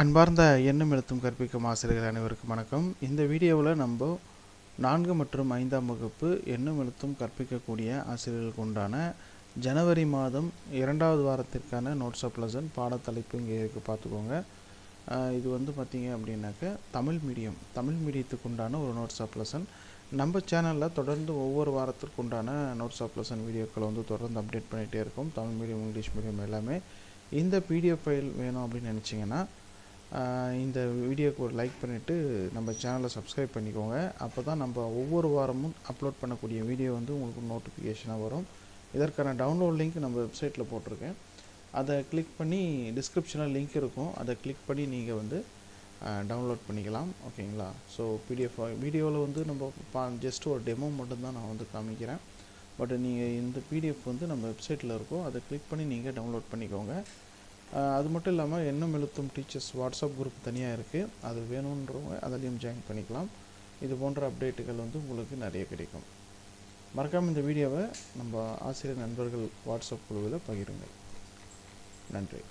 அன்பார்ந்த எண்ணும் எழுத்தும் கற்பிக்கும் ஆசிரியர்கள் அனைவருக்கும் வணக்கம். இந்த வீடியோவில் நம்ம 4 மற்றும் 5ஆம் வகுப்பு எண்ணும் எழுத்தும் கற்பிக்கக்கூடிய ஆசிரியர்களுக்கு உண்டான ஜனவரி மாதம் 2வது வாரத்திற்கான நோட்ஸ் ஆஃப் லெசன் பாடத்தலைப்பு இங்கே இருக்குது, பார்த்துக்கோங்க. இது வந்து பார்த்திங்க அப்படின்னாக்க தமிழ் மீடியத்துக்கு உண்டான ஒரு நோட்ஸ் ஆஃப் லெசன். நம்ம சேனலில் தொடர்ந்து ஒவ்வொரு வாரத்திற்கு உண்டான நோட்ஸ் ஆஃப் லெசன் வீடியோக்களை வந்து தொடர்ந்து அப்டேட் பண்ணிகிட்டே இருக்கும். தமிழ் மீடியம், இங்கிலீஷ் மீடியம் எல்லாமே. இந்த பிடிஎஃப் ஃபைல் வேணும் அப்படின்னு நினச்சிங்கன்னா இந்த வீடியோக்கு ஒரு லைக் பண்ணிவிட்டு நம்ம சேனலை சப்ஸ்கிரைப் பண்ணிக்கோங்க. அப்போ தான் நம்ம ஒவ்வொரு வாரமும் அப்லோட் பண்ணக்கூடிய வீடியோ வந்து உங்களுக்கு நோட்டிஃபிகேஷனாக வரும். இதற்கான டவுன்லோட் லிங்க் நம்ம வெப்சைட்டில் போட்டிருக்கேன். அதை கிளிக் பண்ணி டிஸ்கிரிப்ஷனில் லிங்க் இருக்கும், அதை கிளிக் பண்ணி நீங்கள் வந்து டவுன்லோட் பண்ணிக்கலாம். ஓகேங்களா? ஸோ பிடிஎஃப் வீடியோவில் வந்து நம்ம ஜஸ்ட் ஒரு டெமோ மட்டும்தான் நான் வந்து காமிக்கிறேன். பட் நீங்கள் இந்த பிடிஎஃப் வந்து நம்ம வெப்சைட்டில் இருக்கும், அதை கிளிக் பண்ணி நீங்கள் டவுன்லோட் பண்ணிக்கோங்க. அது மட்டும் இல்லாமல் எண்ணும் எழுத்தும் டீச்சர்ஸ் வாட்ஸ்அப் குரூப் தனியாக இருக்குது, அது வேணுன்றவங்க அதிலையும் ஜாயின் பண்ணிக்கலாம். இது போன்ற அப்டேட்டுகள் வந்து உங்களுக்கு நிறைய கிடைக்கும். மறக்காமல் இந்த வீடியோவை நம்ம ஆசிரியர் நண்பர்கள் வாட்ஸ்அப் குழுவில் பகிருங்கள். நன்றி.